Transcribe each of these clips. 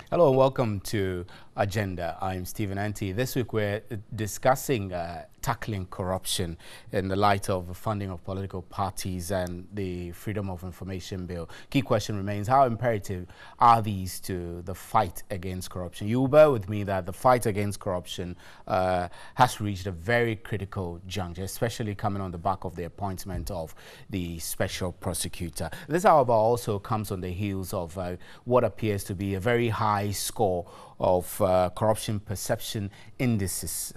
Hello and welcome to Agenda. I'm Stephen Anti. This week we're discussing tackling corruption in the light of the funding of political parties and the Freedom of Information Bill. Key question remains, how imperative are these to the fight against corruption? You will bear with me that the fight against corruption has reached a very critical juncture, especially coming on the back of the appointment of the special prosecutor. This, however, also comes on the heels of what appears to be a very high score of corruption perception indices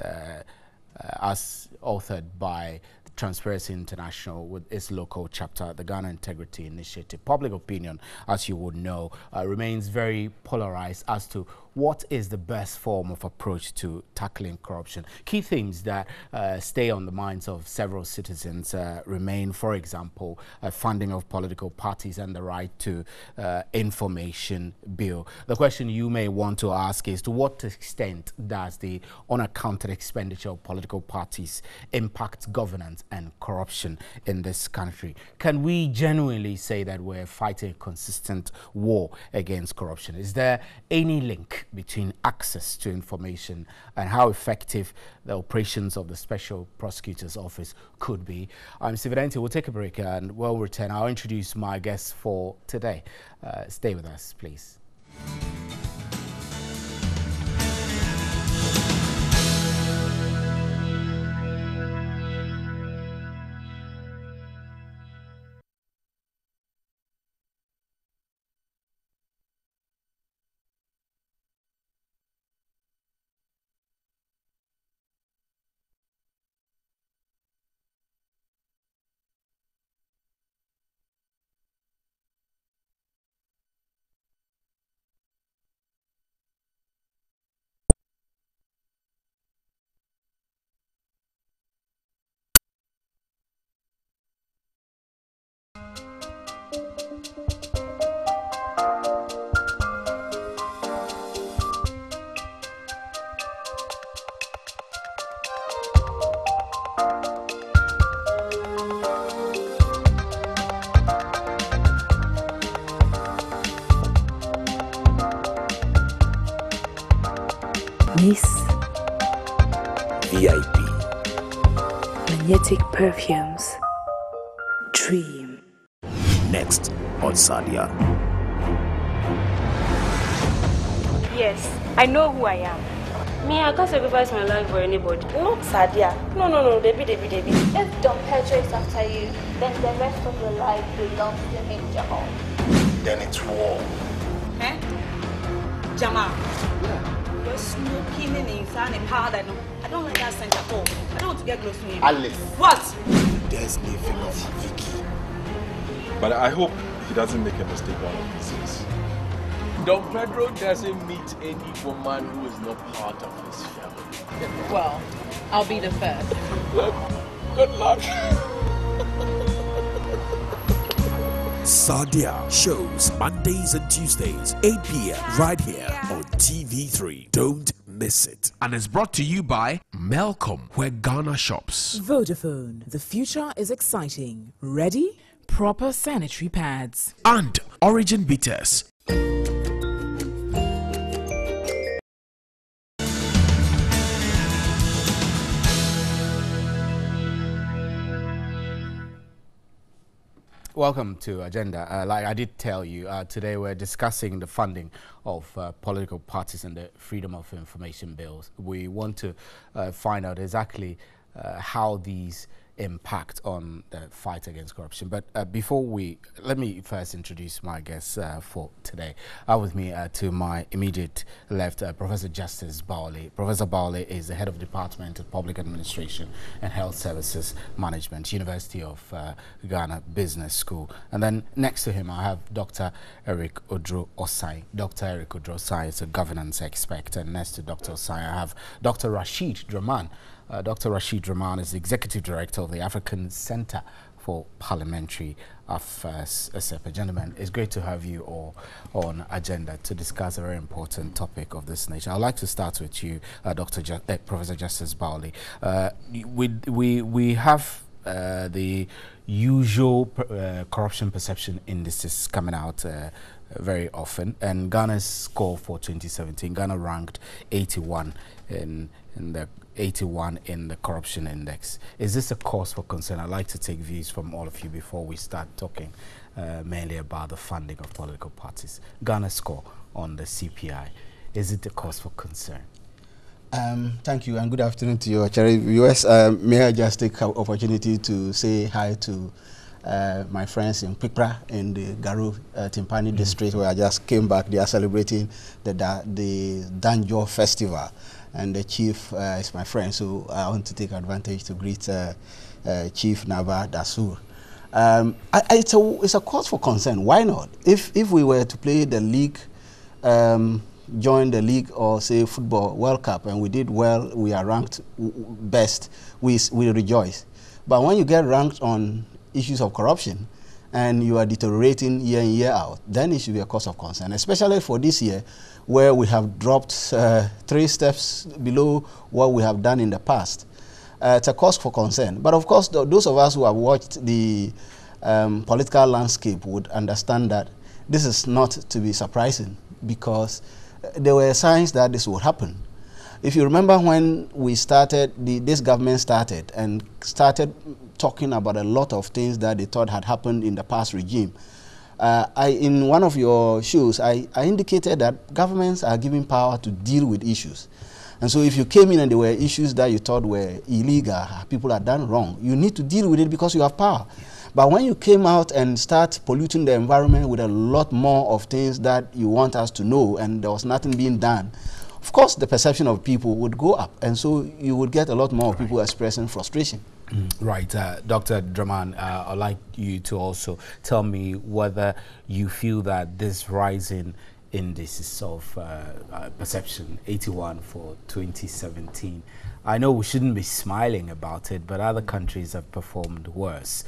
as authored by Transparency International with its local chapter, the Ghana Integrity Initiative. Public opinion, as you would know, remains very polarized as to what is the best form of approach to tackling corruption. Key themes that stay on the minds of several citizens remain, for example, funding of political parties and the right to information bill. The question you may want to ask is, to what extent does the unaccounted expenditure of political parties impact governance and corruption in this country? Can we genuinely say that we're fighting a consistent war against corruption? Is there any link between access to information and how effective the operations of the Special Prosecutor's Office could be? I'm Stephen Anti. We'll take a break and we'll return. I'll introduce my guests for today. Stay with us, please. Miss VIP Magnetic Perfumes Dream. Next on Sadia. Yes, I know who I am. Me, I can't sacrifice my life for anybody. Not Sadia. No, Debbie. If Don Pedro is after you, then the rest of your life belongs to him, Jamal. Then it's war. Eh? Jamal. Yeah. You're smoking inside a powder. I don't like that scent at all. I don't want to get close to him. Alice. What? There's nothing of Vicky. But I hope he doesn't make a mistake out of this. Don Pedro doesn't meet any woman who is not part of his family. Well, I'll be the first. Good luck. Sadia shows Mondays and Tuesdays, 8 p.m. right here on TV3. Don't miss it. And it's brought to you by Melcom, where Ghana shops. Vodafone, the future is exciting. Ready? Proper sanitary pads. And Origin Bitters. Welcome to Agenda. Like I did tell you, today we're discussing the funding of political parties and the Freedom of Information bills. We want to find out exactly how these impact on the fight against corruption. But let me first introduce my guests for today. With me to my immediate left, Professor Justice Bowley. Professor Bowley is the head of Department of Public Administration and Health Services Management, University of Ghana Business School. And then next to him, I have Dr. Eric Odro-Osai. Dr. Eric Odro-Osai is a governance expert. And next to Dr. Osai, I have Dr. Rashid Draman. Dr. Rashid Draman is the Executive Director of the African Center for Parliamentary Affairs. Gentlemen, it's great to have you all on Agenda to discuss a very important topic of this nation. I'd like to start with you, Professor Justice Bowley. We have the usual corruption perception indices coming out very often, and Ghana's score for 2017, Ghana ranked 81 in the corruption index. Is this a cause for concern? I'd like to take views from all of you before we start talking mainly about the funding of political parties. Ghana's score on the CPI, is it a cause for concern? Thank you, and good afternoon to you, Cherry viewers. May I just take an opportunity to say hi to my friends in Pikra in the Garu Timpani district, where I just came back. They are celebrating the Danjo festival, and the chief is my friend, so I want to take advantage to greet Chief Nava Dasur. It's a cause for concern. Why not? If we were to play the league, join the league, or say football World Cup, and we did well, we are ranked best, we rejoice. But when you get ranked on issues of corruption and you are deteriorating year in, year out, then it should be a cause of concern, especially for this year, where we have dropped 3 steps below what we have done in the past. It's a cause for concern. But of course, those of us who have watched the political landscape would understand that this is not to be surprising, because there were signs that this would happen. If you remember, when we started, this government started talking about a lot of things that they thought had happened in the past regime. In one of your shows, I indicated that governments are given power to deal with issues. And so if you came in and there were issues that you thought were illegal, people had done wrong, you need to deal with it because you have power. But when you came out and start polluting the environment with a lot more of things that you want us to know, and there was nothing being done, of course the perception of people would go up, and so you would get a lot more people expressing frustration. Right. Dr. Draman, I'd like you to also tell me whether you feel that this rising indices of perception, 81 for 2017, I know we shouldn't be smiling about it, but other countries have performed worse.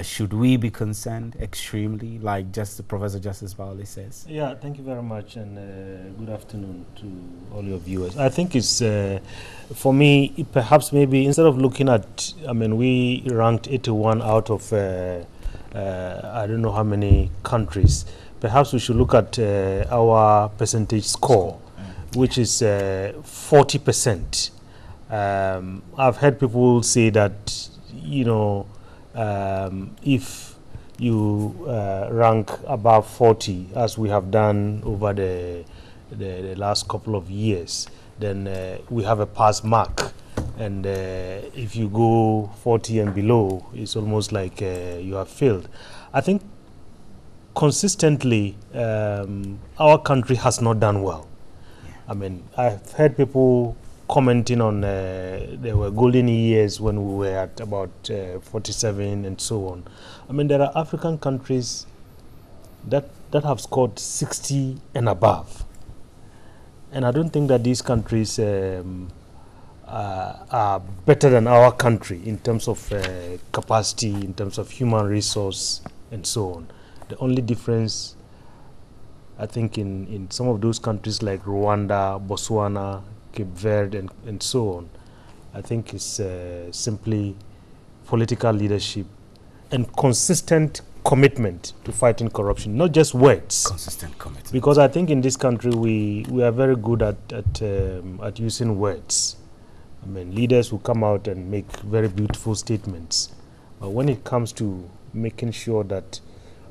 Should we be concerned extremely, like Professor Justice Baole says? Yeah, thank you very much, and good afternoon to all your viewers. I think it's, for me, perhaps maybe instead of looking at, we ranked 81 out of I don't know how many countries. Perhaps we should look at our percentage score, which is 40%. I've heard people say that, if you rank above 40, as we have done over the last couple of years, then we have a pass mark. And if you go 40 and below, it's almost like you have failed. I think consistently, our country has not done well. I've heard people commenting on there were golden years when we were at about 47 and so on. There are African countries that have scored 60 and above. And I don't think that these countries are better than our country in terms of capacity, in terms of human resource, and so on. The only difference, I think, in some of those countries like Rwanda, Botswana, Cape Verde, and so on, I think it's simply political leadership and consistent commitment to fighting corruption, not just words. Consistent commitment. Because I think in this country we are very good at using words. Leaders who come out and make very beautiful statements, but when it comes to making sure that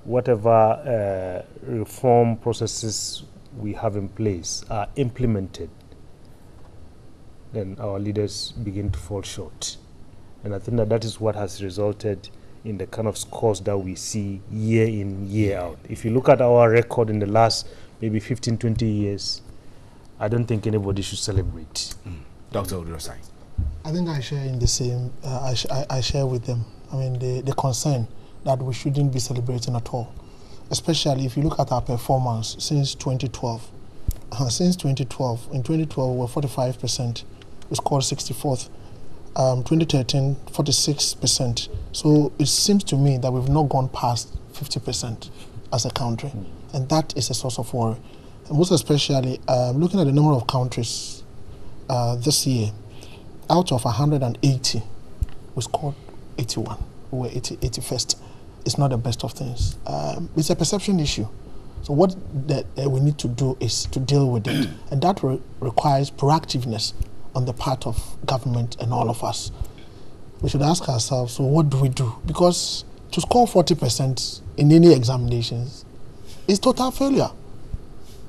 whatever reform processes we have in place are implemented, then our leaders begin to fall short. And I think that is what has resulted in the kind of scores that we see year in, year out. If you look at our record in the last maybe 15, 20 years, I don't think anybody should celebrate. Dr. Odrosai. I think I share in the same, I share with them, the concern that we shouldn't be celebrating at all, especially if you look at our performance since 2012. Since 2012, in 2012 we were 45%, we scored 64th. 2013, 46%. So it seems to me that we've not gone past 50% as a country, and that is a source of worry. And most especially, looking at the number of countries this year, out of 180, we scored 81. we're 81st. It's not the best of things. It's a perception issue. So what we need to do is to deal with it. And that requires proactiveness on the part of government and all of us. We should ask ourselves, so what do we do? Because to score 40% in any examinations is total failure.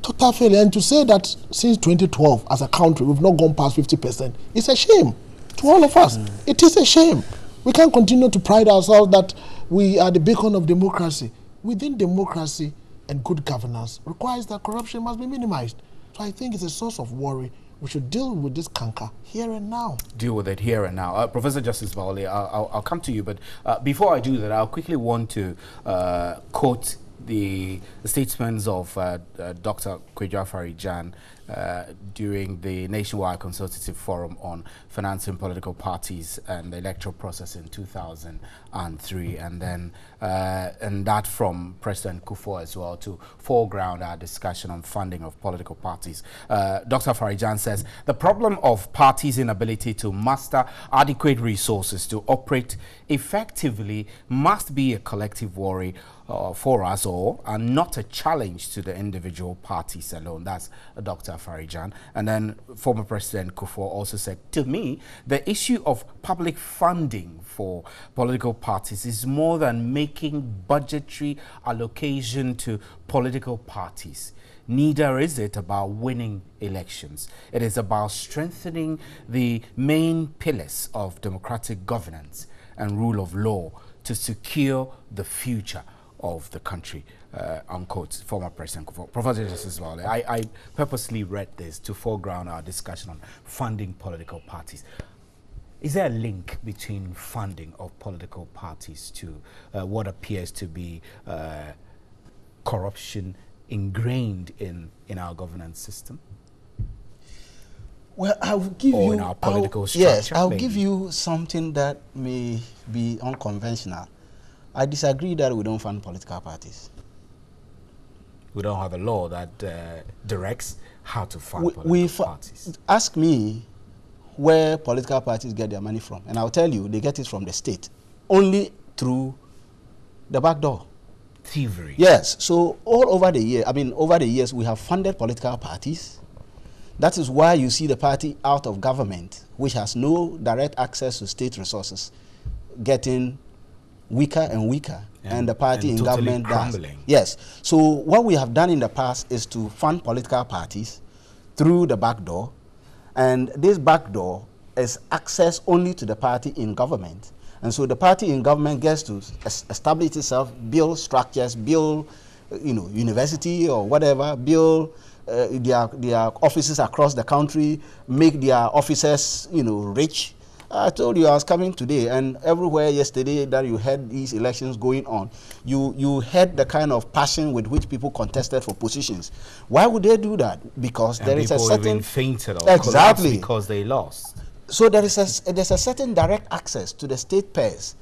Total failure. And to say that since 2012, as a country, we've not gone past 50%, it's a shame to all of us. It is a shame. We can't continue to pride ourselves that we are the beacon of democracy. Within democracy and good governance requires that corruption must be minimized. So I think it's a source of worry. We should deal with this canker here and now. Deal with it here and now. Professor Justice Baole, I'll come to you, but before I do that, I'll quickly want to quote the statements of Dr. Kujo Afari-Gyan during the Nationwide Consultative Forum on Financing Political Parties and the Electoral Process in 2003, and then and that from President Kufuor as well, to foreground our discussion on funding of political parties. Dr. Afari-Gyan says the problem of parties' inability to muster adequate resources to operate effectively must be a collective worry for us all, and not a challenge to the individual parties alone. That's Dr. Afari-Gyan. And then former President Kufuor also said, to me, the issue of public funding for political parties is more than making budgetary allocation to political parties. Neither is it about winning elections. It is about strengthening the main pillars of democratic governance and rule of law to secure the future of the country, unquote, former President Kufuor. Professor Justice Baole, I purposely read this to foreground our discussion on funding political parties. Is there a link between funding of political parties to what appears to be corruption ingrained in our governance system? Well, I'll give or you in our political structure. Yes, I'll give you something that may be unconventional. I disagree that we don't fund political parties. We don't have a law that directs how to fund political parties. Ask me where political parties get their money from, and I'll tell you they get it from the state, only through the back door. Thievery. Yes, so all over the year, over the years, we have funded political parties. That is why you see the party out of government, which has no direct access to state resources, getting weaker and weaker, and the party in totally government crumbling. does. Yes. So what we have done in the past is to fund political parties through the back door, and this back door is access only to the party in government. And so the party in government gets to establish itself, build structures, build, university or whatever, build their offices across the country, make their officers, rich. I told you I was coming today, and everywhere yesterday that you had these elections going on, you had the kind of passion with which people contested for positions. Why would they do that? Because there is a certain even fainted or exactly because they lost. So there's a certain direct access to the state pairs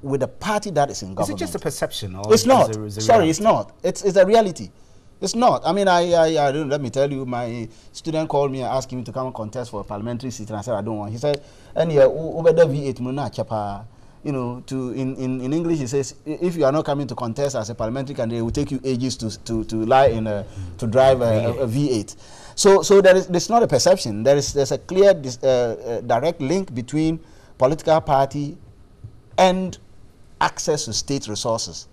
with the party that is in government. Is it just a perception? Or it's not. Sorry, reality? It's not. It's a reality. It's not. I mean, I don't, let me tell you, my student called me and asked me to come and contest for a parliamentary seat, and I said, I don't want. He said, and yeah, over the V8, in English, he says, if you are not coming to contest as a parliamentary candidate, it will take you ages to lie in to drive a V8. So there's not a perception. There's a clear direct link between political party and access to state resources.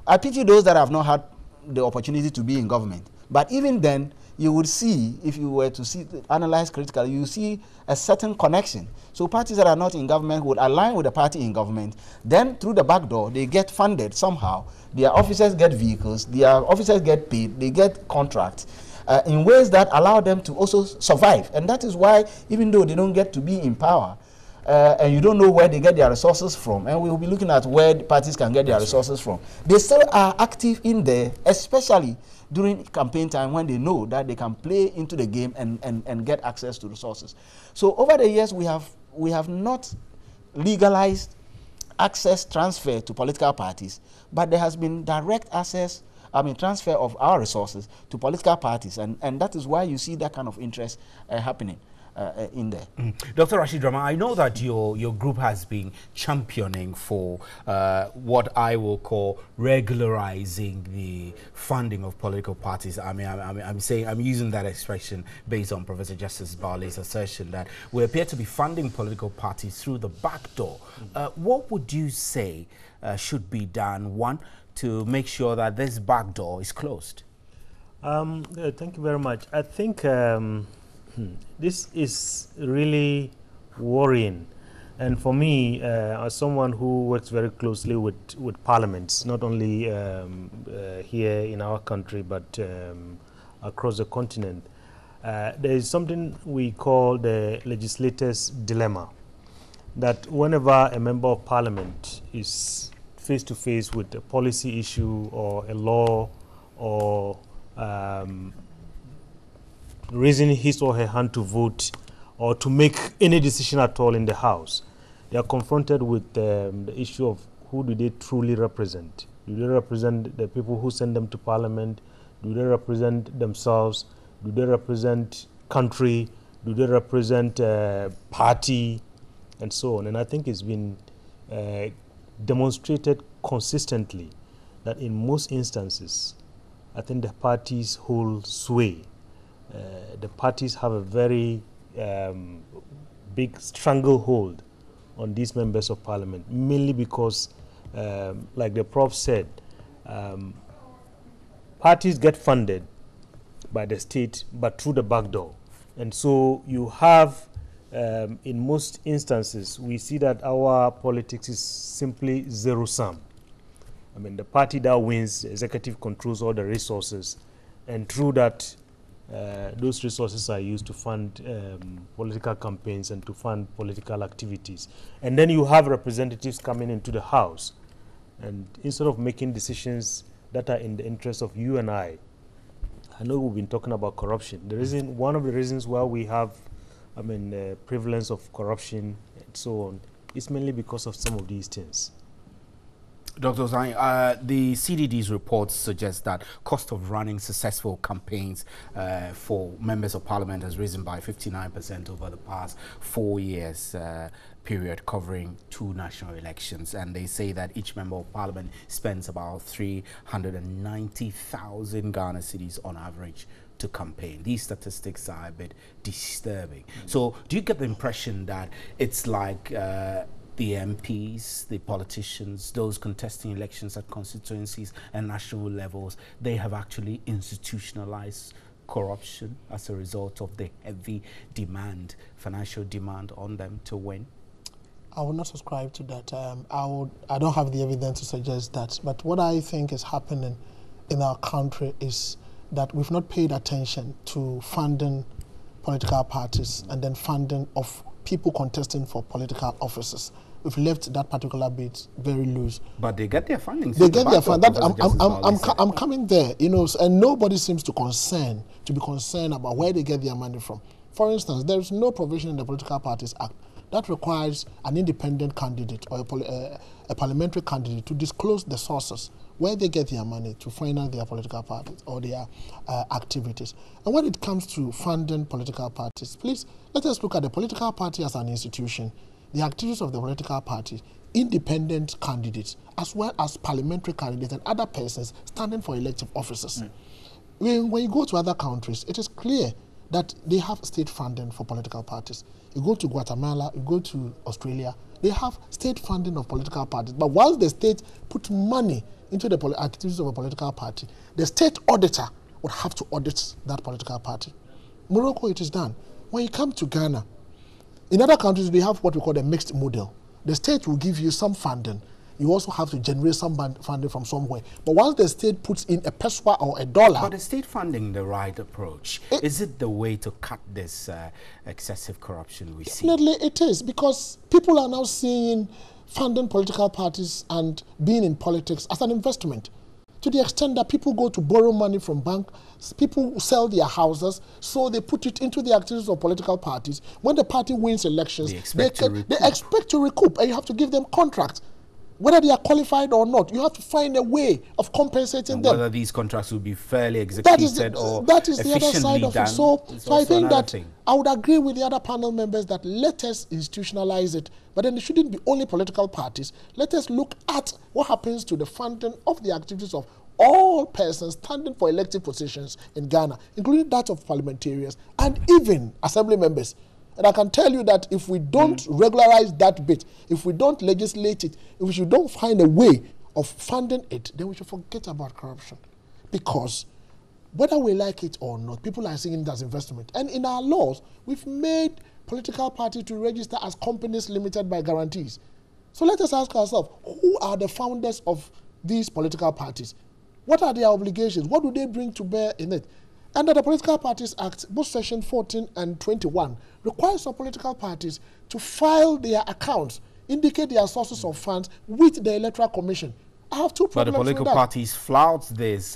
I pity those that have not had the opportunity to be in government. But even then, you would see, if you were to analyze critically, you see a certain connection. So parties that are not in government would align with the party in government. Then through the back door, they get funded somehow. Their officers get vehicles, their officers get paid, they get contracts in ways that allow them to also survive. And that is why, even though they don't get to be in power, and you don't know where they get their resources from, and we will be looking at where the parties can get their resources from. They still are active in there, especially during campaign time when they know that they can play into the game and get access to resources. So over the years, we have not legalized access transfer to political parties, but there has been direct access, transfer of our resources to political parties, and that is why you see that kind of interest happening. in there. Dr. Rashid Rama, I know that your group has been championing for what I will call regularizing the funding of political parties. I mean, I'm using that expression based on Professor Justice Barley's assertion that we appear to be funding political parties through the back door. What would you say should be done, one, to make sure that this back door is closed? Thank you very much. I think this is really worrying, and for me, as someone who works very closely with parliaments, not only here in our country but across the continent, there is something we call the Legislators Dilemma. That whenever a member of parliament is face to face with a policy issue or a law or raising his or her hand to vote or to make any decision at all in the House, they are confronted with the issue of who do they truly represent. Do they represent the people who send them to Parliament? Do they represent themselves? Do they represent country? Do they represent party? And so on. And I think it's been demonstrated consistently that in most instances, I think the parties hold sway. The parties have a very big stranglehold on these members of parliament, mainly because, like the Prof said, parties get funded by the state, but through the back door. And so you have, in most instances, we see that our politics is simply zero-sum. I mean, the party that wins, the executive controls all the resources, and through that, those resources are used to fund political campaigns and to fund political activities. And then you have representatives coming into the House, and instead of making decisions that are in the interest of you and I know we've been talking about corruption. The reason, one of the reasons why we have, prevalence of corruption and so on, is mainly because of some of these things. Dr. Osai, the CDD's reports suggest that cost of running successful campaigns for members of parliament has risen by 59% over the past 4 years period, covering 2 national elections. And they say that each member of parliament spends about 390,000 Ghana cedis on average to campaign. These statistics are a bit disturbing. So do you get the impression that it's like the MPs, the politicians, those contesting elections at constituencies and national levels, they have actually institutionalized corruption as a result of the heavy demand, financial demand on them to win? I would not subscribe to that. I don't have the evidence to suggest that. But what I think is happening in our country is that we've not paid attention to funding political parties and then funding of people contesting for political offices. We've left that particular bit very loose. But they get their funding. They get their funding. I'm coming there, you know, and nobody seems to be concerned about where they get their money from. For instance, there is no provision in the Political Parties Act that requires an independent candidate or a parliamentary candidate to disclose the sources where they get their money to finance their political parties or their activities. And when it comes to funding political parties, please let us look at the political party as an institution, the activities of the political party, independent candidates, as well as parliamentary candidates and other persons standing for elective offices. When you go to other countries, it is clear that they have state funding for political parties. You go to Guatemala, you go to Australia, they have state funding of political parties. But once the state puts money into the activities of a political party, the state auditor would have to audit that political party. Morocco, it is done. When you come to Ghana, in other countries, they have what we call a mixed model. The state will give you some funding. You also have to generate some funding from somewhere. But once the state puts in a peso or a dollar... But is state funding the right approach? Is it the way to cut this excessive corruption we see? Definitely it is, because people are now seeing funding political parties and being in politics as an investment. To the extent that people go to borrow money from banks, people sell their houses, so they put it into the activities of political parties. When the party wins elections, they expect to recoup, and you have to give them contracts. whether they are qualified or not. You have to find a way of compensating and them. Whether these contracts will be fairly executed or that is the other side of it. So I think that I would agree with the other panel members that let us institutionalize it, but then it shouldn't be only political parties. Let us look at what happens to the funding of the activities of all persons standing for elective positions in Ghana, including that of parliamentarians and even assembly members. And I can tell you that if we don't regularize that bit, if we don't legislate it, if we don't find a way of funding it, then we should forget about corruption. Because whether we like it or not, people are seeing it as investment. And in our laws, we've made political parties to register as companies limited by guarantees. So let us ask ourselves, who are the founders of these political parties? What are their obligations? What do they bring to bear in it? Under the Political Parties Act, both Section 14 and 21 requires some political parties to file their accounts, indicate their sources of funds with the Electoral Commission. I have two problems with that. But the political parties flout this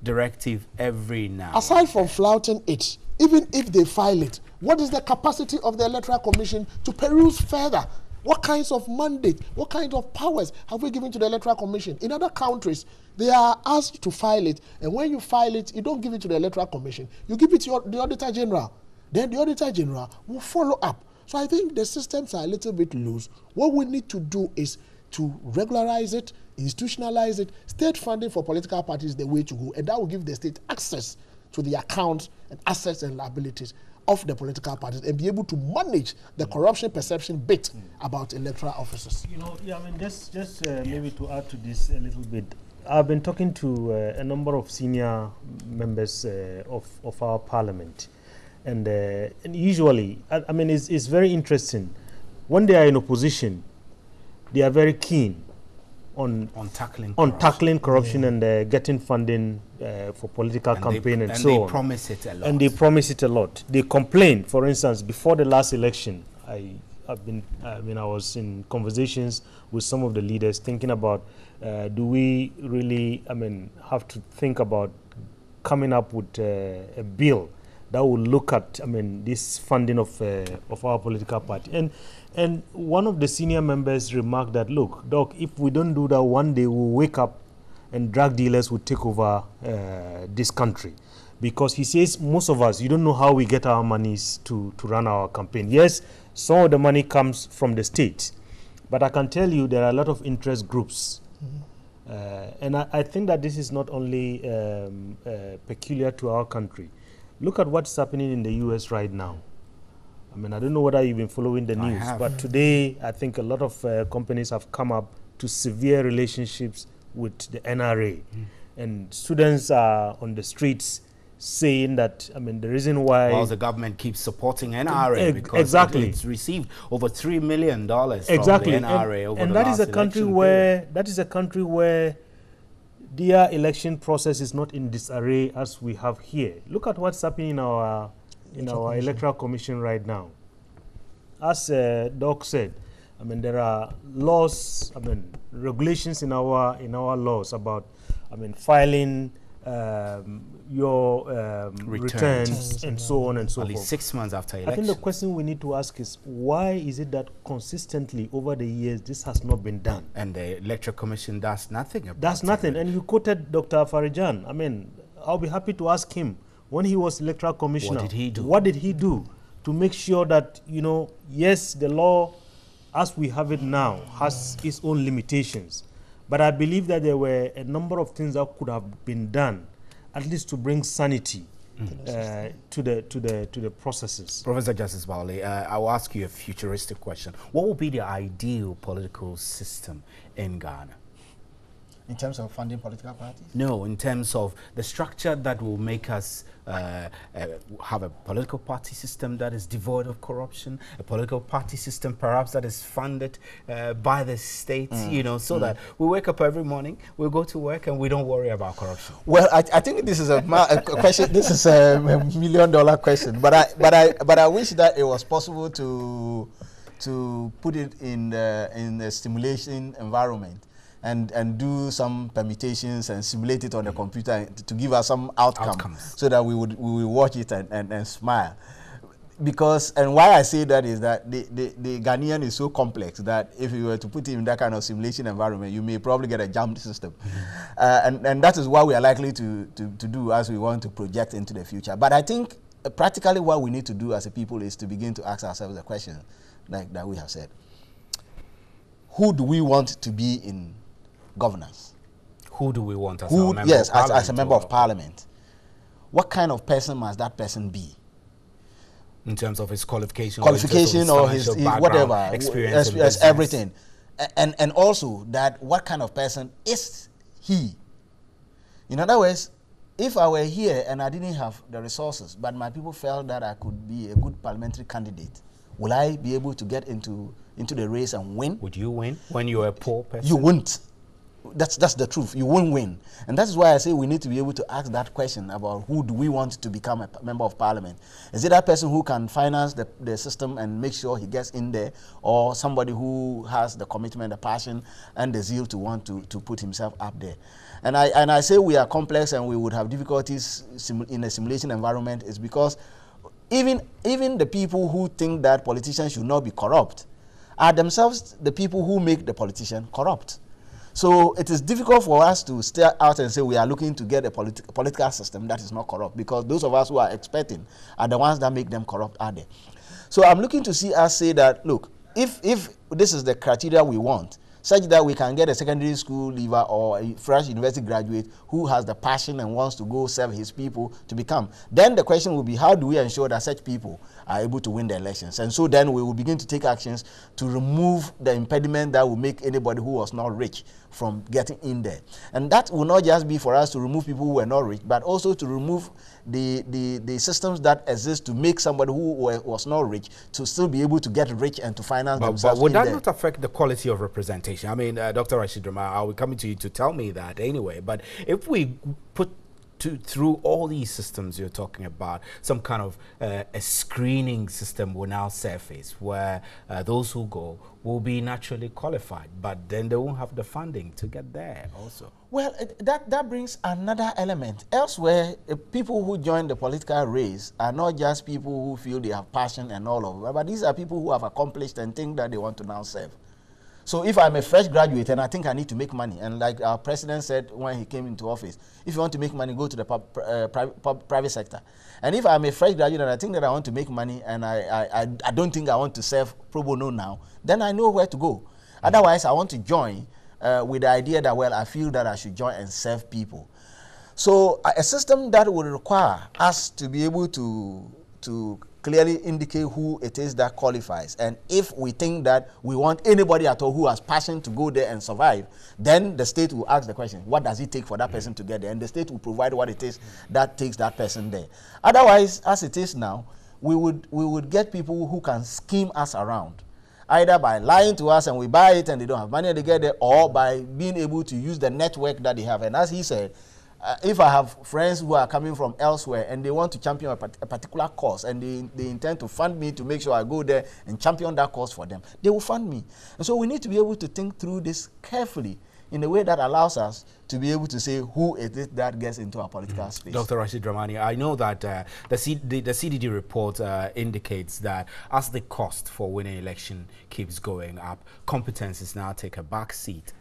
directive every now. Aside from flouting it, even if they file it, what is the capacity of the Electoral Commission to peruse further? What kinds of mandate, what kind of powers have we given to the Electoral Commission? In other countries, they are asked to file it, and when you file it, you don't give it to the Electoral Commission. You give it to the Auditor General. Then the Auditor General will follow up. So I think the systems are a little bit loose. What we need to do is to regularize it, institutionalize it. State funding for political parties is the way to go, and that will give the state access to the accounts and assets and liabilities of the political parties and be able to manage the corruption perception bit about electoral officers. You know, yeah, I mean, just maybe to add to this a little bit, I've been talking to a number of senior members of our parliament, and usually, I mean, it's very interesting. When they are in opposition, they are very keen on tackling corruption and getting funding for political campaign and so on. And they promise it a lot. And they promise it a lot. They complain. For instance, before the last election, I was in conversations with some of the leaders thinking about, do we really, have to think about coming up with a bill that will look at, this funding of our political party. And one of the senior members remarked that, look, Doc, if we don't do that, one day we'll wake up and drug dealers will take over this country. Because he says, most of us, you don't know how we get our monies to run our campaign. Yes, some of the money comes from the state. But I can tell you there are a lot of interest groups. And I think that this is not only peculiar to our country. Look at what's happening in the U.S. right now. I don't know whether you've been following the news, but today I think a lot of companies have come up to severe relationships with the NRA. And students are on the streets saying that, the reason why... Well, the government keeps supporting NRA because exactly. It's received over $3 million exactly. from the NRA over and the that last is a country where that is a country where their election process is not in disarray as we have here. Look at what's happening in our Electoral Commission right now. As Doc said, there are laws, regulations in our laws about, filing your returns and so on and so forth. At least 6 months after election. I think the question we need to ask is, why is it that consistently over the years this has not been done? And the Electoral Commission does nothing about it. Does nothing. And you quoted Dr. Farijan. I'll be happy to ask him, when he was Electoral Commissioner, what did he do to make sure that, yes, the law as we have it now has its own limitations. But I believe that there were a number of things that could have been done, at least to bring sanity to the processes. Professor Justice Bowley, I will ask you a futuristic question. What would be the ideal political system in Ghana? In terms of funding political parties? No, in terms of the structure that will make us have a political party system that is devoid of corruption, a political party system perhaps that is funded by the state, so that we wake up every morning, we go to work and we don't worry about corruption. Well, I think this is a question. This is a $1 million question, but I wish that it was possible to put it in the stimulation environment. And do some permutations and simulate it on the computer to give us some outcomes so that we will watch it and smile. because, and why I say that is that the Ghanaian is so complex that if you were to put him in that kind of simulation environment, you may probably get a jammed system. And that is what we are likely to do as we want to project into the future. But I think practically what we need to do as a people is to begin to ask ourselves a question like that we have said. Who do we want to be in governance? Who do we want as a member of Yes, parliament? as a member of parliament. What kind of person must that person be? In terms of his qualification or his whatever, experience, everything. And also that what kind of person is he? In other words, if I were here and I didn't have the resources, but my people felt that I could be a good parliamentary candidate, will I be able to get into the race and win? Would you win when you're a poor person? You won't. That's the truth. You won't win. And that's why I say we need to be able to ask that question about who do we want to become a member of parliament. Is it that person who can finance the system and make sure he gets in there, or somebody who has the commitment, the passion, and the zeal to want to put himself up there? And I say we are complex and we would have difficulties in a simulation environment is because even the people who think that politicians should not be corrupt are themselves the people who make the politician corrupt. So it is difficult for us to stare out and say we are looking to get a political system that is not corrupt, because those of us who are expecting are the ones that make them corrupt, are there. So I'm looking to see us say that, look, if this is the criteria we want, such that we can get a secondary school leaver or a fresh university graduate who has the passion and wants to go serve his people to become, then the question will be, how do we ensure that such people are able to win the elections? And so then we will begin to take actions to remove the impediment that will make anybody who was not rich from getting in there. And that will not just be for us to remove people who are not rich, but also to remove the systems that exist to make somebody who was not rich to still be able to get rich and to finance themselves. But would that not affect the quality of representation? I mean, Dr. Rashid Rama, I will come to you to tell me that anyway, but if we put through all these systems you're talking about, some kind of a screening system will now surface where those who go will be naturally qualified, but then they won't have the funding to get there also. Well, that brings another element. Elsewhere, people who join the political race are not just people who feel they have passion and all of that, but these are people who have accomplished and think that they want to now serve. So if I'm a fresh graduate and I think I need to make money, and like our president said when he came into office, if you want to make money, go to the private sector. And if I'm a fresh graduate and I think that I want to make money and I don't think I want to serve pro bono now, then I know where to go. Otherwise, I want to join with the idea that, well, I feel that I should join and serve people. So a system that would require us to be able to clearly indicate who it is that qualifies. And if we think that we want anybody at all who has passion to go there and survive, then the state will ask the question, what does it take for that person to get there? And the state will provide what it is that takes that person there. Otherwise, as it is now, we would get people who can scheme us around, either by lying to us and we buy it and they don't have money and they get there, or by being able to use the network that they have. And as he said, if I have friends who are coming from elsewhere and they want to champion a particular cause and they intend to fund me to make sure I go there and champion that cause for them, they will fund me. And so we need to be able to think through this carefully in a way that allows us to be able to say who it is that gets into our political space. Dr. Rashid Ramani, I know that the CDD report indicates that as the cost for winning election keeps going up, competencies now take a back seat.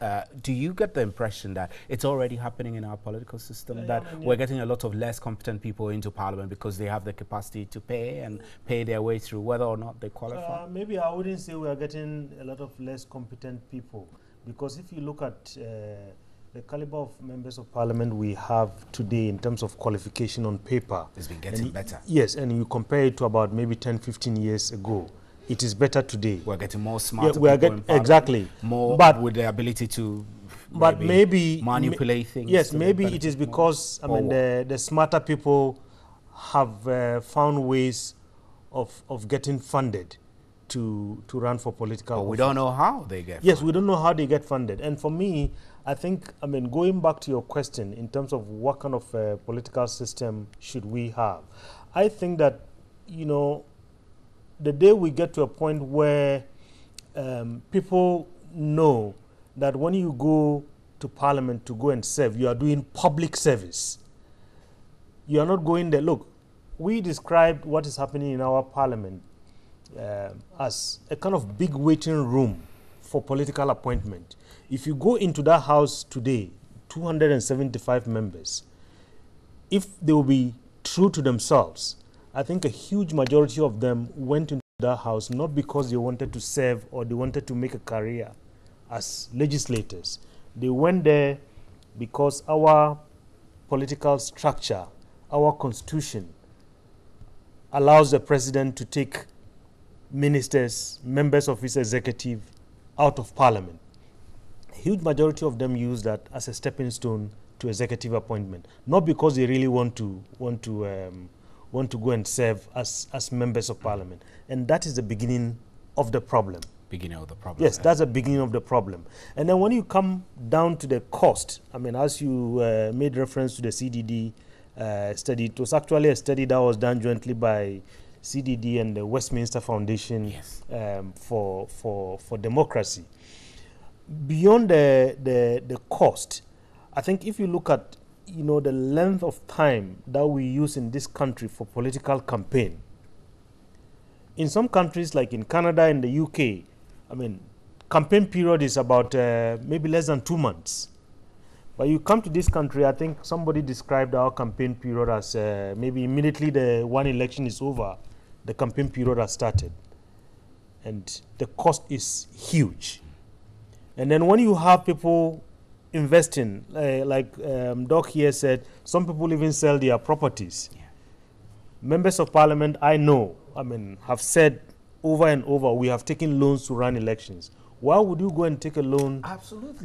Do you get the impression that it's already happening in our political system, that we're getting a lot of less competent people into parliament because they have the capacity to pay their way through whether or not they qualify? Maybe I wouldn't say we are getting a lot of less competent people, because if you look at the caliber of members of parliament we have today in terms of qualification on paper, it's been getting better. Yes, and you compare it to about maybe 10-15 years ago, it is better today. We're getting more smart people in parliament, exactly, more with the ability to maybe manipulate things. Yes, maybe it is because the smarter people have found ways of getting funded to run for political office. We don't know how they get funded. Yes, we don't know how they get funded. And for me, I think, going back to your question in terms of what kind of political system should we have, I think that, the day we get to a point where people know that when you go to parliament to go and serve, you are doing public service. You are not going there. Look, we described what is happening in our parliament as a kind of big waiting room for political appointment. If you go into that house today, 275 members, if they will be true to themselves, I think a huge majority of them went into that house not because they wanted to serve or they wanted to make a career as legislators. They went there because our political structure, our constitution, allows the president to take ministers, members of his executive out of parliament. A huge majority of them use that as a stepping stone to executive appointment, not because they really want to go and serve as members of parliament. And that is the beginning of the problem. Beginning of the problem. Yes, that's the beginning of the problem. And then when you come down to the cost, I mean, as you made reference to the CDD study, it was actually a study that was done jointly by CDD and the Westminster Foundation for Democracy. Beyond the cost, I think if you look at the length of time that we use in this country for political campaign, in some countries like in Canada and the UK, I mean, campaign period is about maybe less than 2 months. But you come to this country, I think somebody described our campaign period as maybe immediately the one election is over, the campaign period has started. And the cost is huge. And then when you have people investing, like Doc here said, some people even sell their properties. Yeah. Members of parliament, I know, have said over and over, we have taken loans to run elections. Why would you go and take a loan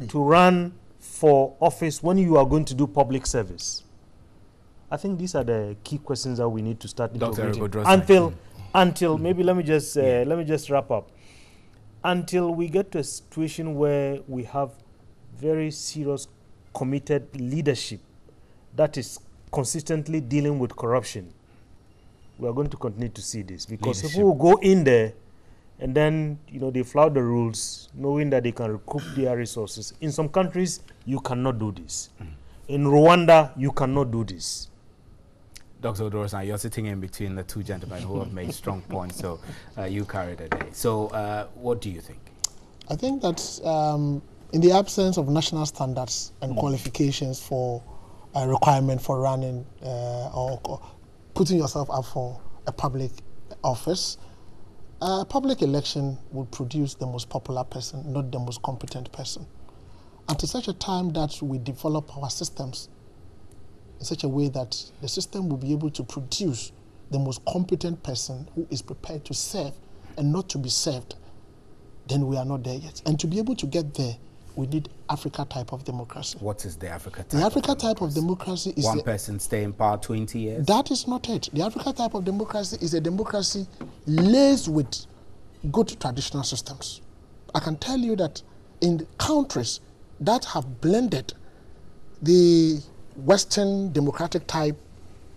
to run for office when you are going to do public service? I think these are the key questions that we need to start integrating. Until maybe let me just wrap up. Until we get to a situation where we have very serious, committed leadership that is consistently dealing with corruption, we are going to continue to see this, because people will go in there and then they flout the rules, knowing that they can recoup their resources. In some countries, you cannot do this. In Rwanda, you cannot do this. Dr. Odorosan, you're sitting in between the two gentlemen who have made strong points, so you carry the day. So what do you think? I think that in the absence of national standards and qualifications for a requirement for running or putting yourself up for a public office, a public election would produce the most popular person, not the most competent person. And to such a time that we develop our systems in such a way that the system will be able to produce the most competent person who is prepared to serve and not to be served, then we are not there yet. And to be able to get there, we need Africa type of democracy. What is the Africa type? The Africa type of democracy is one person stay in power 20 years? That is not it. The Africa type of democracy is a democracy laced with good traditional systems. I can tell you that in countries that have blended the Western democratic type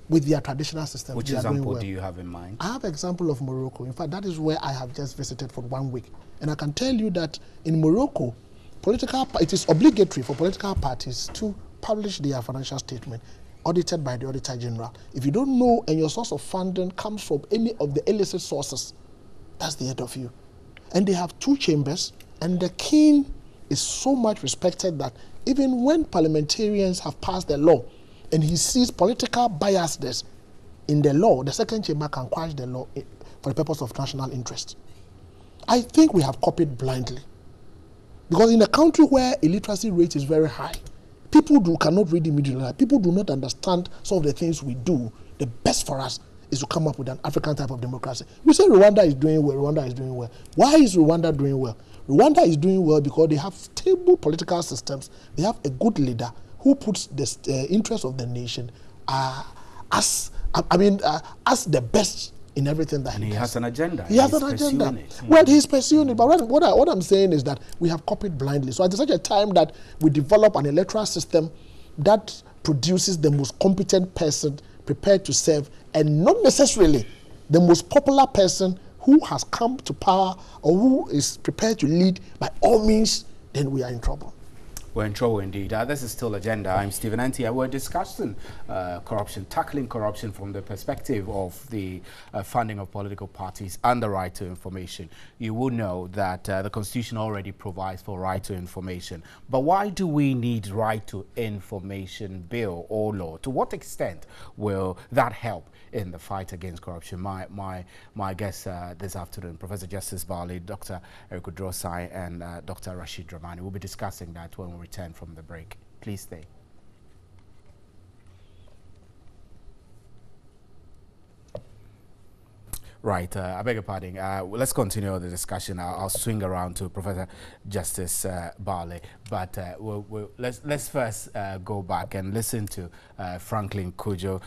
with their traditional systems. Which example do you have in mind? I have an example of Morocco. In fact, that is where I have just visited for 1 week. And I can tell you that in Morocco, it is obligatory for political parties to publish their financial statement audited by the Auditor General. If you don't know and your source of funding comes from any of the illicit sources, that's the end of you. And they have 2 chambers, and the king is so much respected that even when parliamentarians have passed the law and he sees political biasness in the law, the second chamber can quash the law for the purpose of national interest. I think we have copied blindly. Because in a country where illiteracy rate is very high, people cannot read immediately. People do not understand some of the things we do. The best for us is to come up with an African type of democracy. We say Rwanda is doing well, Rwanda is doing well. Why is Rwanda doing well? Rwanda is doing well because they have stable political systems. They have a good leader who puts the interests of the nation as the best in everything that he does. He has an agenda. He has an agenda. Well, he's pursuing it. But what I'm saying is that we have copied blindly. So at such a time that we develop an electoral system that produces the most competent person prepared to serve, and not necessarily the most popular person who has come to power or who is prepared to lead by all means, then we are in trouble. We're in trouble indeed. This is still Agenda. I'm Stephen Antia. We're discussing corruption, tackling corruption from the perspective of the funding of political parties and the right to information. You will know that the Constitution already provides for right to information. But why do we need right to information bill or law? To what extent will that help in the fight against corruption? My guests this afternoon, Professor Justice Bali, Dr. Eric Udrosai, and Dr. Rashid Dramani. We'll be discussing that when we return from the break. Please stay. Right, I beg your pardon. Let's continue the discussion. I'll swing around to Professor Justice Barley, but let's first go back and listen to Franklin Kujo,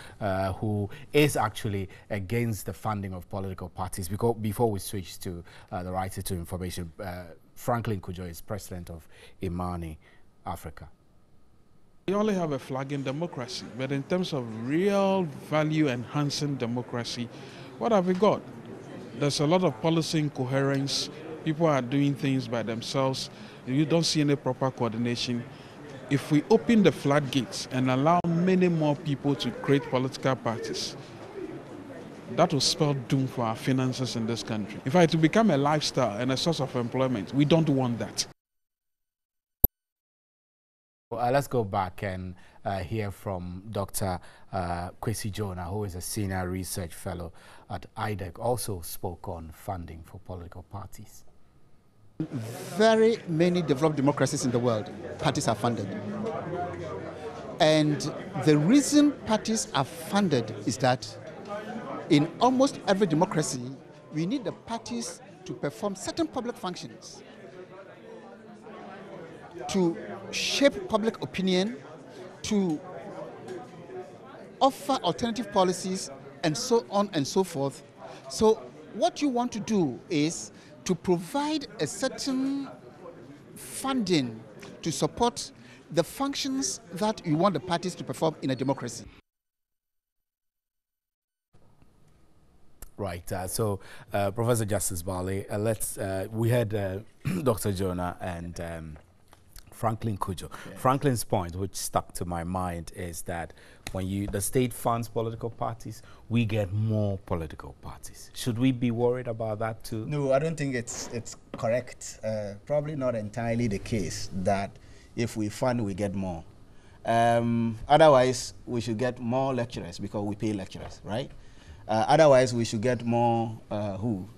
who is actually against the funding of political parties. Because before we switch to the right to information, Franklin Kujo is president of Imani Africa. We only have a flag in democracy, but in terms of real value-enhancing democracy, what have we got? There's a lot of policy incoherence. People are doing things by themselves. You don't see any proper coordination. If we open the floodgates and allow many more people to create political parties, that will spell doom for our finances in this country. In fact, it will become a lifestyle and a source of employment. We don't want that. Let's go back and hear from Dr. Kwesi Jonah, who is a senior research fellow at IDEC, also spoke on funding for political parties. Very many developed democracies in the world, parties are funded. And the reason parties are funded is that in almost every democracy, we need the parties to perform certain public functions, to shape public opinion, to offer alternative policies, and so on and so forth. So what you want to do is to provide a certain funding to support the functions that you want the parties to perform in a democracy. Right. Professor Justice Barley, we had Dr. Jonah and Franklin Kujo. Yes. Franklin's point, which stuck to my mind, is that when the state funds political parties, we get more political parties. Should we be worried about that too? No, I don't think it's correct. Probably not entirely the case that if we fund, we get more. Otherwise, we should get more lecturers because we pay lecturers, right? Otherwise, we should get more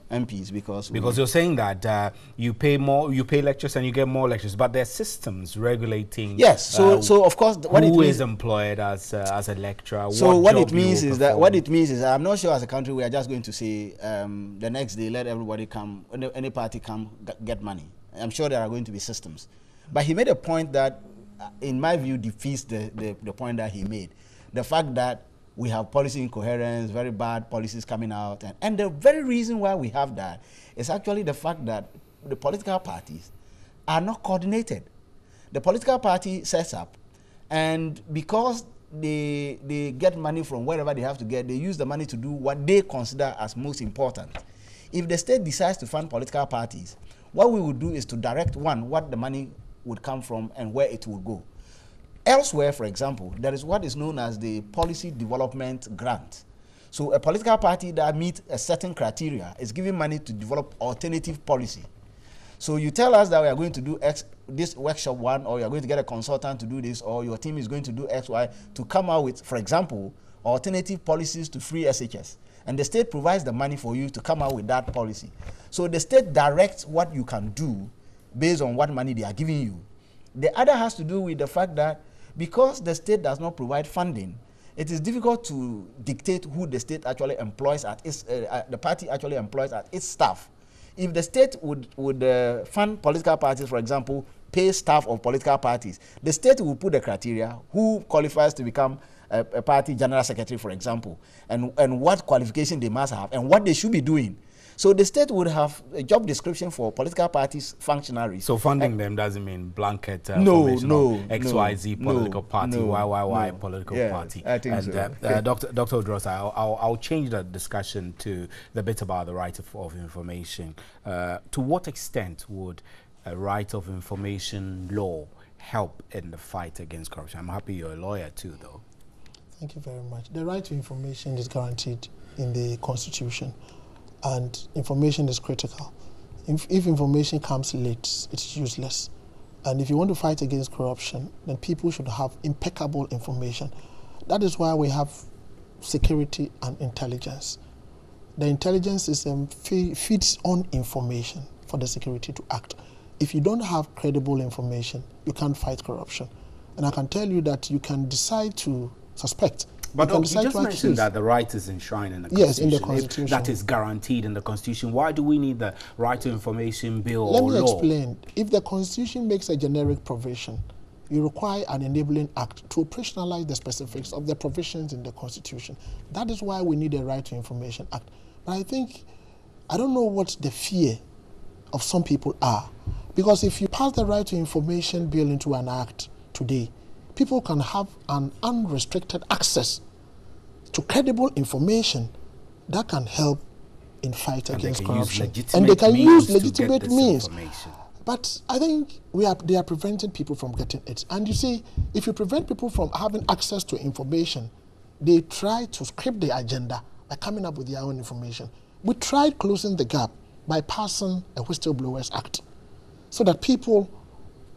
MPs because you're saying that you pay lecturers and you get more lecturers, but there are systems regulating. Yes. So of course, who is employed as a lecturer. So what it means is I'm not sure as a country we are just going to say the next day let everybody come, any party come get money. I'm sure there are going to be systems, but he made a point that, in my view, defeats the point that he made. The fact that we have policy incoherence, very bad policies coming out. And the very reason why we have that is actually the fact that the political parties are not coordinated. The political party sets up, and because they get money from wherever they have to get, they use the money to do what they consider as most important. If the state decides to fund political parties, what we would do is to direct, one, what the money would come from and where it would go. Elsewhere, for example, there is what is known as the policy development grant. So a political party that meets a certain criteria is given money to develop alternative policy. So you tell us that we are going to do this workshop one, or you are going to get a consultant to do this, or your team is going to do X, Y, to come out with, for example, alternative policies to free SHS. And the state provides the money for you to come out with that policy. So the state directs what you can do based on what money they are giving you. The other has to do with the fact that because the state does not provide funding, it is difficult to dictate who the state actually employs at its, the party actually employs at its staff. If the state would fund political parties, for example, pay staff of political parties, the state will put the criteria, who qualifies to become a party general secretary, for example, and what qualification they must have and what they should be doing. So the state would have a job description for political parties functionaries. So funding them doesn't mean blanket formation of XYZ political party, YYY political party. I think so. Dr. Odros, I'll change the discussion to the bit about the right of information. To what extent would a right of information law help in the fight against corruption? I'm happy you're a lawyer too, though. Thank you very much. The right to information is guaranteed in the Constitution, and information is critical. If information comes late, it's useless. And if you want to fight against corruption, then people should have impeccable information. That is why we have security and intelligence. The intelligence system feeds on information for the security to act. If you don't have credible information, you can't fight corruption. And I can tell you that you can decide to suspect. But you just mentioned that the right is enshrined in the Constitution. Yes, in the Constitution. If that is guaranteed in the Constitution. Why do we need the right to information bill Let or me law? explain. If the Constitution makes a generic provision, you require an enabling act to operationalize the specifics of the provisions in the Constitution. That is why we need a Right to Information Act. But I don't know what the fear of some people are. Because if you pass the Right to Information bill into an act today, people can have an unrestricted access to credible information that can help in fight against corruption. And they can use legitimate means. But I think they are preventing people from getting it. And you see, if you prevent people from having access to information, they try to script the agenda by coming up with their own information. We tried closing the gap by passing a Whistleblowers Act so that people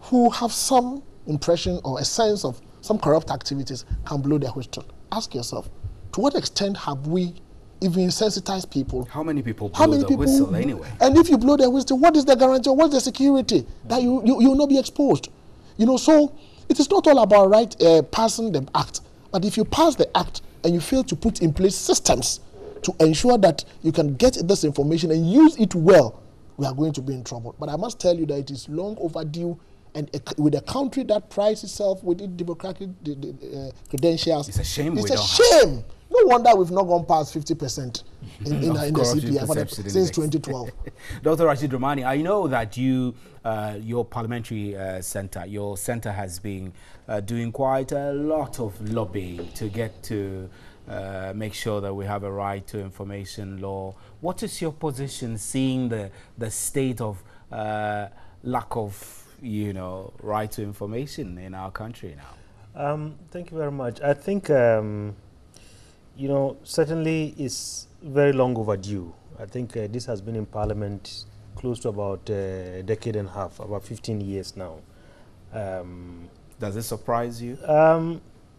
who have some impression or a sense of some corrupt activities can blow their whistle. Ask yourself, to what extent have we even sensitized people? How many people blow the whistle anyway? And if you blow the whistle, what is the guarantee? What's the security that you will not be exposed? You know, so it is not all about passing the act. But if you pass the act and you fail to put in place systems to ensure that you can get this information and use it well, we are going to be in trouble. But I must tell you that it is long overdue, and with a country that prides itself with its democratic credentials. It's a shame. It's a shame. No wonder we've not gone past 50% in the CPI since 2012. Dr. Rashid Romani, I know that your parliamentary center, your center has been doing quite a lot of lobbying to get to make sure that we have a right to information law. What is your position seeing the state of lack of right to information in our country now? Thank you very much. I think, certainly it's very long overdue. I think this has been in Parliament close to about a decade and a half, about 15 years now. Does it surprise you?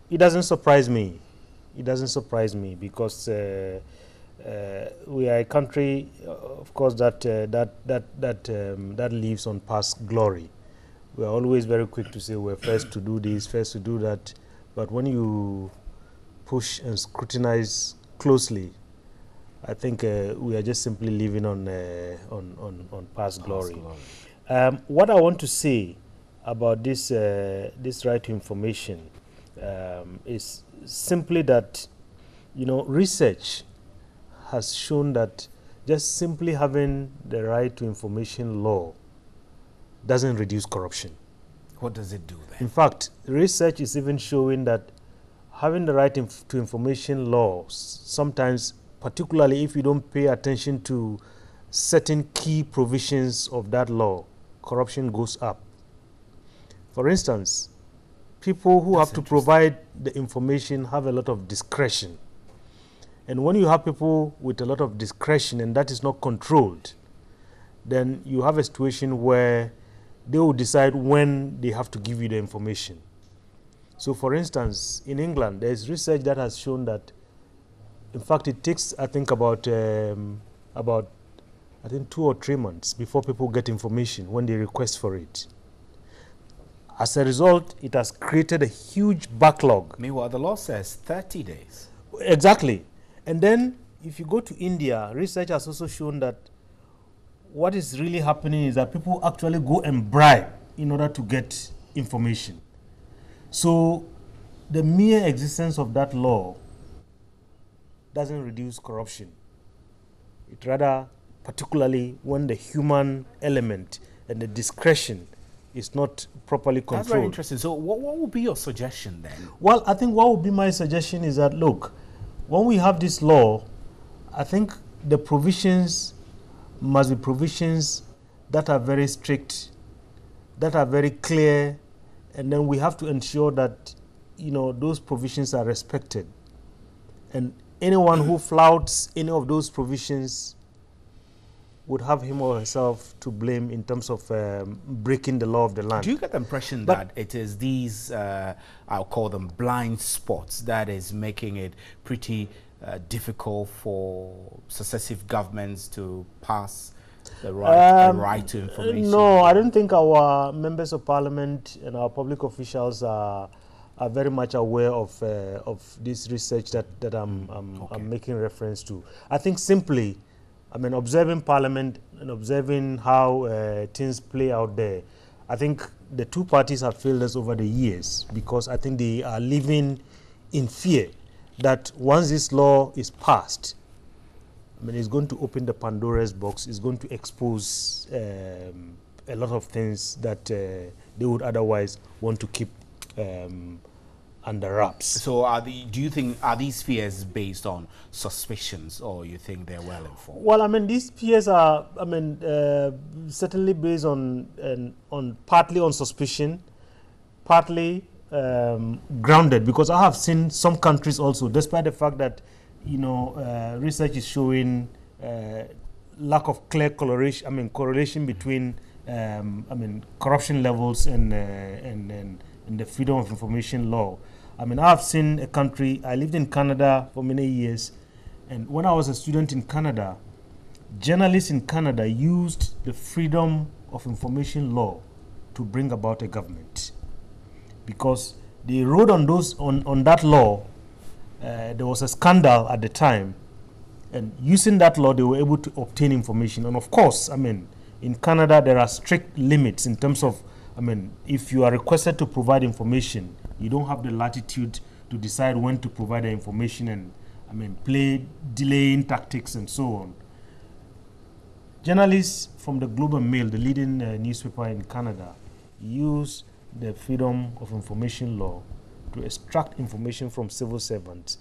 It doesn't surprise me. It doesn't surprise me because we are a country, of course, that lives on past glory. We are always very quick to say we're first to do this, first to do that. But when you push and scrutinize closely, I think we are just simply living on past glory. What I want to say about this this right to information is simply that research has shown that just simply having the right to information law doesn't reduce corruption. What does it do then? In fact, research is even showing that having the right to information laws, sometimes, particularly if you don't pay attention to certain key provisions of that law, corruption goes up. For instance, people who have to provide the information have a lot of discretion. And when you have people with a lot of discretion and that is not controlled, then you have a situation where they will decide when they have to give you the information. So for instance, in England, there is research that has shown that, in fact, it takes, I think, about 2 or 3 months before people get information when they request for it. As a result, it has created a huge backlog. Meanwhile, the law says 30 days. Exactly. And then, if you go to India, research has also shown that what is really happening is that people actually go and bribe in order to get information. So the mere existence of that law doesn't reduce corruption. It rather, particularly when the human element and the discretion is not properly controlled. That's very interesting. So what would be your suggestion then? Well, I think what would be my suggestion is that, look, when we have this law, I think the provisions must be provisions that are very strict, that are very clear, And then we have to ensure that, those provisions are respected. And anyone who flouts any of those provisions would have him or herself to blame in terms of breaking the law of the land. Do you get the impression that it is these, I'll call them blind spots, that is making it pretty difficult for successive governments to pass the right to information? No, I don't think our members of parliament and our public officials are very much aware of this research that I'm making reference to. I think simply, observing Parliament and observing how things play out there, I think the two parties have failed us over the years because I think they are living in fear that once this law is passed, it's going to open the Pandora's box. It's going to expose a lot of things that they would otherwise want to keep under wraps. So do you think, are these fears based on suspicions, or you think they're well informed? Well, these fears are, certainly based on partly on suspicion, partly grounded, because I have seen some countries also, despite the fact that, research is showing lack of clear correlation between, corruption levels and the freedom of information law. I have seen a country, I lived in Canada for many years, and when I was a student in Canada, journalists in Canada used the freedom of information law to bring about a government. Because they wrote on that law, there was a scandal at the time, and using that law, they were able to obtain information. And of course, in Canada, there are strict limits in terms of, if you are requested to provide information, you don't have the latitude to decide when to provide the information and, play delaying tactics and so on. Journalists from the Globe and Mail, the leading newspaper in Canada, use the freedom of information law to extract information from civil servants.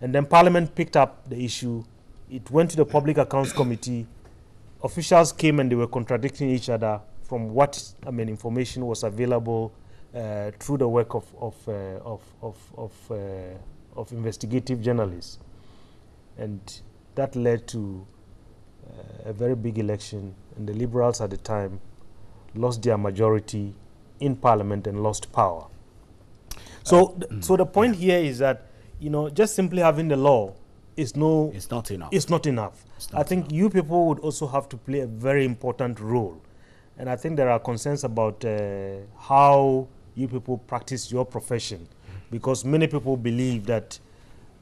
And then Parliament picked up the issue. It went to the Public Accounts Committee. Officials came and they were contradicting each other from what information was available through the work of investigative journalists, and that led to a very big election. And the Liberals at the time lost their majority in Parliament and lost power. So the point here is that just simply having the law is not enough. It's not enough. I think you people would also have to play a very important role. And I think there are concerns about how you people practice your profession, because many people believe that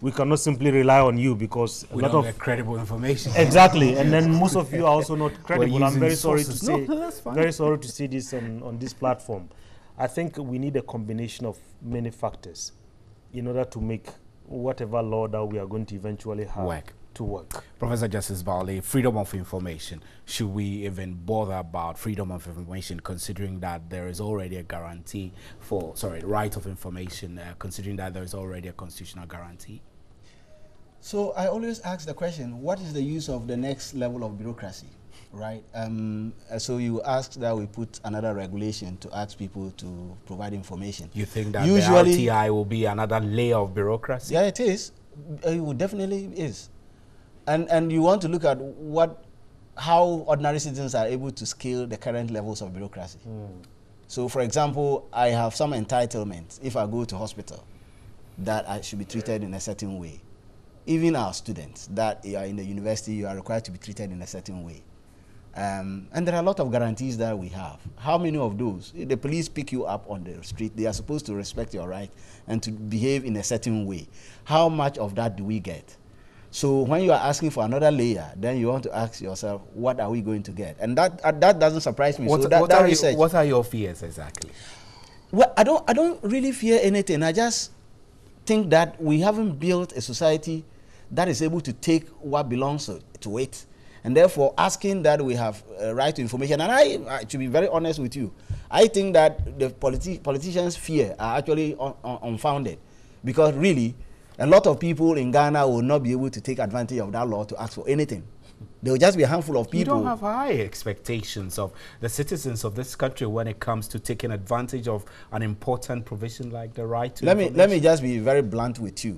we cannot simply rely on you because we don't get credible information. Exactly, and then most of you are also not credible. I'm very sorry to say, that's fine. Very sorry to see this on this platform. I think we need a combination of many factors in order to make whatever law that we are going to eventually have to work. Professor Justice Balde, freedom of information. Should we even bother about freedom of information, considering that there is already a guarantee for, right of information, considering that there is already a constitutional guarantee? So I always ask the question, what is the use of the next level of bureaucracy, right? So you ask that we put another regulation to ask people to provide information. You think that usually the RTI will be another layer of bureaucracy? Yeah, it is. It definitely is. And you want to look at how ordinary citizens are able to scale the current levels of bureaucracy. So, for example, I have some entitlements if I go to hospital that I should be treated in a certain way. Even our students that are in the university, you are required to be treated in a certain way. And there are a lot of guarantees that we have. How many of those? If the police pick you up on the street, they are supposed to respect your right and to behave in a certain way. How much of that do we get? So when you are asking for another layer, then you want to ask yourself, what are we going to get? And that doesn't surprise me. What are your fears exactly? Well, I don't really fear anything. I just think that we haven't built a society that is able to take what belongs to it. And therefore, asking that we have a right to information. And I to be very honest with you, I think that the politicians' fear are actually unfounded. Because really, a lot of people in Ghana will not be able to take advantage of that law to ask for anything. There will just be a handful of people. You don't have high expectations of the citizens of this country when it comes to taking advantage of an important provision like the right to information? Let me just be very blunt with you.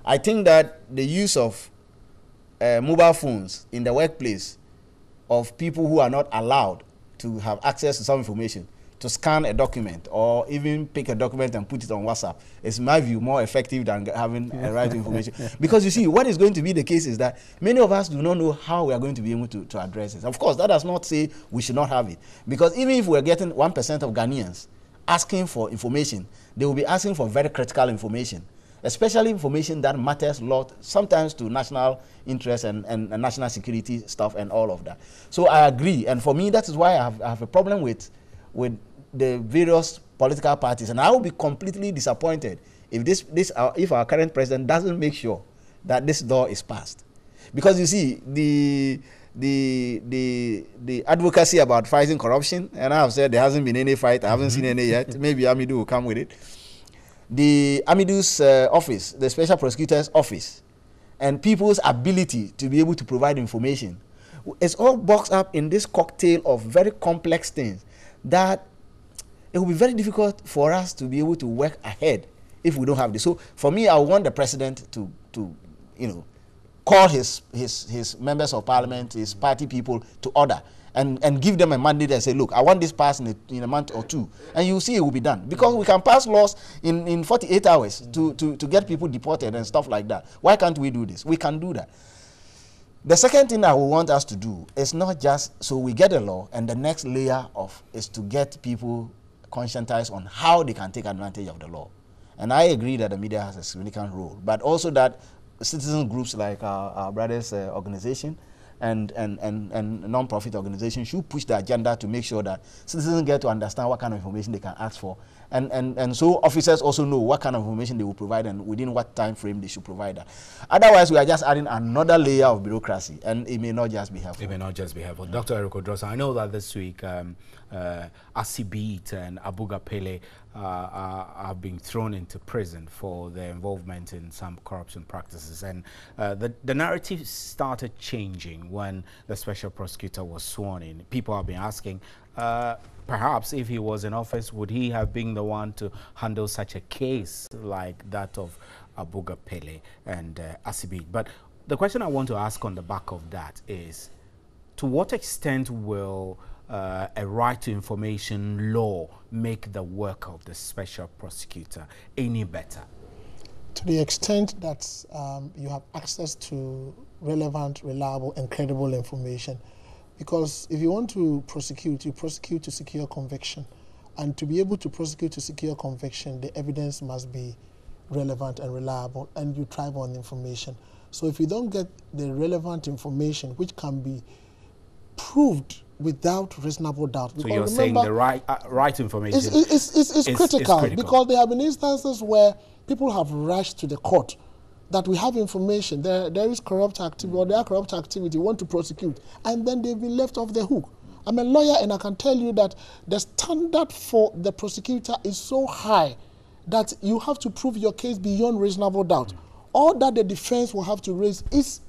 I think that the use of mobile phones in the workplace of people who are not allowed to have access to some information, to scan a document or even pick a document and put it on WhatsApp, is, in my view, more effective than having a right to information. Because you see, what is going to be the case is that many of us do not know how we are going to be able to address it. Of course, that does not say we should not have it. Because even if we're getting 1% of Ghanaians asking for information, they will be asking for very critical information, especially information that matters a lot, sometimes to national interest and national security stuff and all of that. So I agree. And for me, that is why I have a problem with the various political parties, and I will be completely disappointed if if our current president doesn't make sure that this law is passed. Because you see, the advocacy about fighting corruption, and I have said there hasn't been any fight, I haven't seen any yet. Maybe Amidu will come with it. The Amidu's office, the Special Prosecutor's office, and people's ability to be able to provide information, it's all boxed up in this cocktail of very complex things that it will be very difficult for us to be able to work ahead if we don't have this. So for me, I want the president to call his members of parliament, his party people to order and give them a mandate and say, look, I want this passed in a month or two, and you see it will be done. Because we can pass laws in 48 hours to get people deported and stuff like that. Why can't we do this? We can do that. The second thing I would want us to do is not just so we get a law, and the next layer is to get people conscientized on how they can take advantage of the law. And I agree that the media has a significant role, but also that citizen groups like our brothers' organization and non-profit organizations should push the agenda to make sure that citizens get to understand what kind of information they can ask for. And so officers also know what kind of information they will provide and within what time frame they should provide that. Otherwise, we are just adding another layer of bureaucracy, and it may not just be helpful. It may not just be helpful. Dr. Eric Odrosa, I know that this week Asibit and Abuga Pele are being thrown into prison for their involvement in some corruption practices, and the narrative started changing when the special prosecutor was sworn in. People have been asking, perhaps if he was in office, would he have been the one to handle such a case like that of Abuga Pele and Asibit? But the question I want to ask on the back of that is, to what extent will a right to information law make the work of the special prosecutor any better? To the extent that you have access to relevant, reliable, and credible information. Because if you want to prosecute, you prosecute to secure conviction. And to be able to prosecute to secure conviction, the evidence must be relevant and reliable, and you thrive on information. So if you don't get the relevant information, which can be proved without reasonable doubt. So you're saying the right information is critical, because there have been instances where people have rushed to the court that we have information, there is corrupt activity, or there are corrupt activity, want to prosecute, and then they've been left off the hook. I'm a lawyer, and I can tell you that the standard for the prosecutor is so high that you have to prove your case beyond reasonable doubt. All that the defense will have to raise is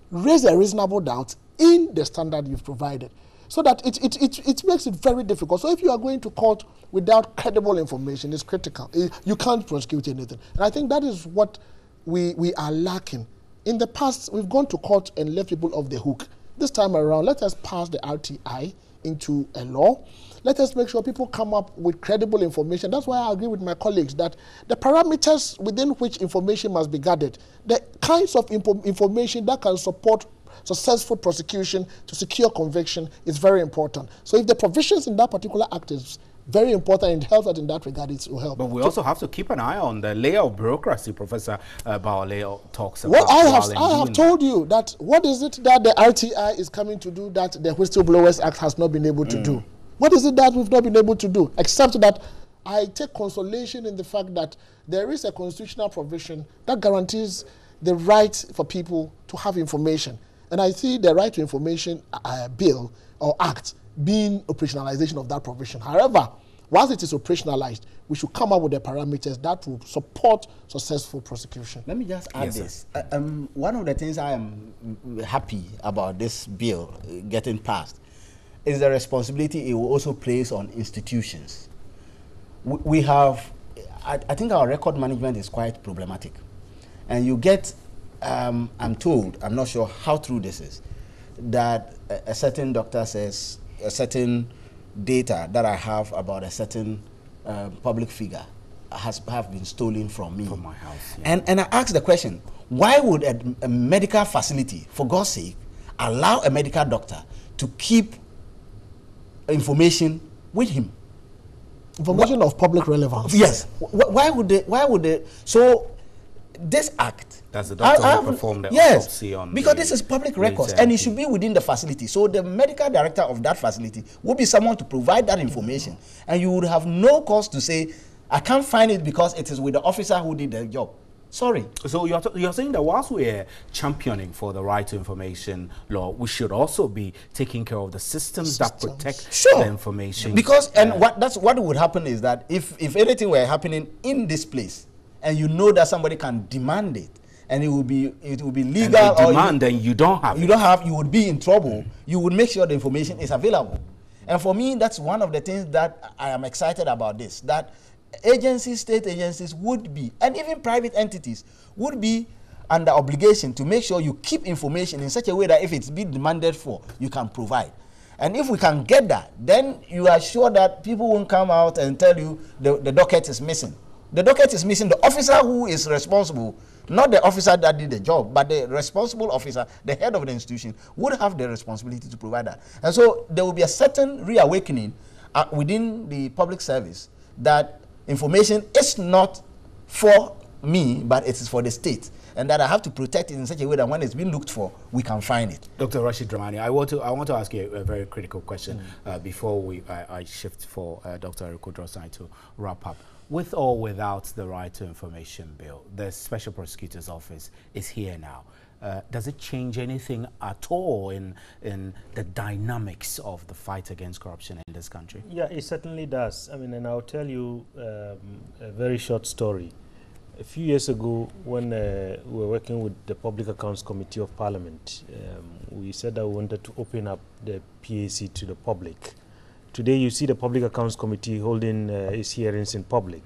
raise a reasonable doubt in the standard you've provided. So that it makes it very difficult. So if you are going to court without credible information, it's critical. You can't prosecute anything. And I think that is what we are lacking. In the past, we've gone to court and left people off the hook. This time around, let us pass the RTI into a law. Let us make sure people come up with credible information. That's why I agree with my colleagues that the parameters within which information must be gathered, the kinds of information that can support successful prosecution to secure conviction is very important. So if the provisions in that particular act is very important and helps us in that regard, it will help. But we also have to keep an eye on the layer of bureaucracy Professor Baoleo talks about. Well, I have told you that what is it that the RTI is coming to do that the Whistleblowers Act has not been able to do? What is it that we've not been able to do? Except that I take consolation in the fact that there is a constitutional provision that guarantees the right for people to have information. And I see the right to information bill or act being operationalization of that provision. However, once it is operationalized, we should come up with the parameters that will support successful prosecution. Let me just add this. One of the things I am happy about this bill getting passed is the responsibility it will also place on institutions. We have, I think our record management is quite problematic. And you get, I'm told, I'm not sure how true this is, that a certain doctor says a certain data that I have about a certain public figure have been stolen from me. From my house. Yeah. And I ask the question, why would a medical facility, for God's sake, allow a medical doctor to keep information with him? Information of public relevance. Yes. Why would they? So this act. That's the doctor who performed the autopsy on. Because this is public records and it should be within the facility. So the medical director of that facility would be someone to provide that information, and you would have no cause to say, I can't find it because it is with the officer who did the job. Sorry. So you're saying that whilst we're championing for the right to information law, we should also be taking care of the systems that protect the information. Because what would happen is that if anything were happening in this place, and you know that somebody can demand it, and it will be legal, and or demand, then you don't have. You would be in trouble. You would make sure the information is available. And for me, that's one of the things that I am excited about this. That agencies, state agencies would be, and even private entities would be under obligation to make sure you keep information in such a way that if it's been demanded for, you can provide. And if we can get that, then you are sure that people won't come out and tell you the docket is missing. The docket is missing. The officer who is responsible, not the officer that did the job, but the responsible officer, the head of the institution, would have the responsibility to provide that. And so there will be a certain reawakening within the public service that information is not for me, but it is for the state, and that I have to protect it in such a way that when it's been looked for, we can find it. Dr. Rashid Dramani, I want to ask you a very critical question before I shift for Dr. Eriko Drosai to wrap up. With or without the Right to Information Bill, the Special Prosecutor's Office is here now. Does it change anything at all in the dynamics of the fight against corruption in this country? Yeah, it certainly does. I mean, and I'll tell you a very short story. A few years ago, when we were working with the Public Accounts Committee of Parliament, we said that we wanted to open up the PAC to the public. Today, you see the Public Accounts Committee holding its hearings in public.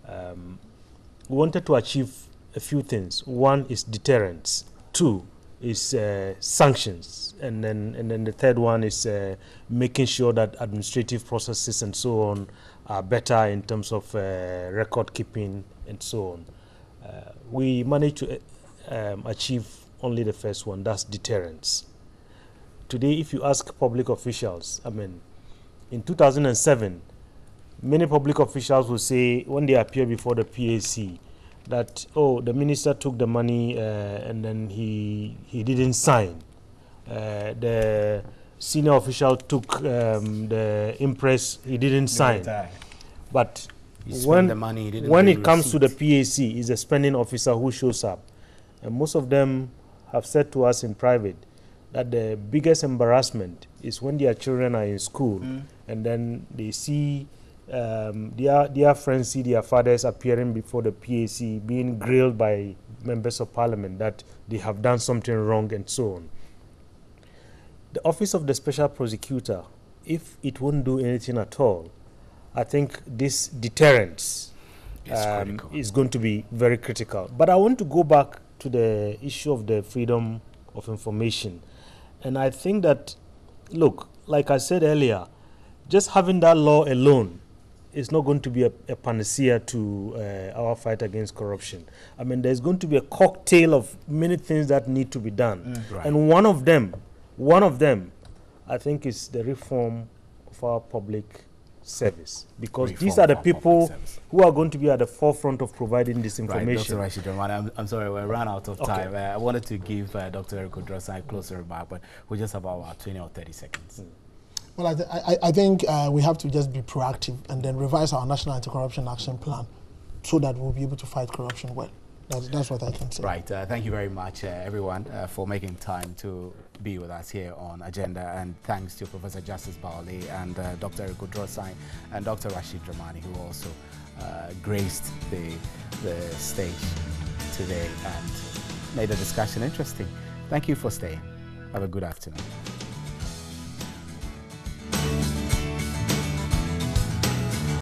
We wanted to achieve a few things. One is deterrence. Two is sanctions, and then the third one is making sure that administrative processes and so on are better in terms of record keeping and so on. We managed to achieve only the first one, that's deterrence. Today, if you ask public officials, I mean, in 2007, many public officials will say when they appear before the PAC that, oh, the minister took the money and then he didn't sign. The senior official took the impress, he didn't sign. But when it comes to the PAC, it's the spending officer who shows up. And most of them have said to us in private that the biggest embarrassment is when their children are in school and then they see their friends see their fathers appearing before the PAC, being grilled by members of parliament that they have done something wrong and so on. The Office of the Special Prosecutor, if it won't do anything at all, I think this deterrence is going to be very critical. But I want to go back to the issue of the freedom of information. And I think that, look, like I said earlier, just having that law alone is not going to be a panacea to our fight against corruption. I mean, there's going to be a cocktail of many things that need to be done. And one of them, I think, is the reform of our public service, because these are the people who are going to be at the forefront of providing this information. Right, Dr. Rashid, I'm sorry, we ran out of time. I wanted to give Dr. Eriko Drosai a closer remark, but we just have about 20 or 30 seconds. Well, I think we have to just be proactive and then revise our National Anti-Corruption Action Plan so that we'll be able to fight corruption well. That's what I can say. Right. Thank you very much, everyone, for making time to be with us here on Agenda. And thanks to Professor Justice Baole and Dr. Eric Odrosai and Dr. Rashid Dramani, who also graced the stage today and made the discussion interesting. Thank you for staying. Have a good afternoon.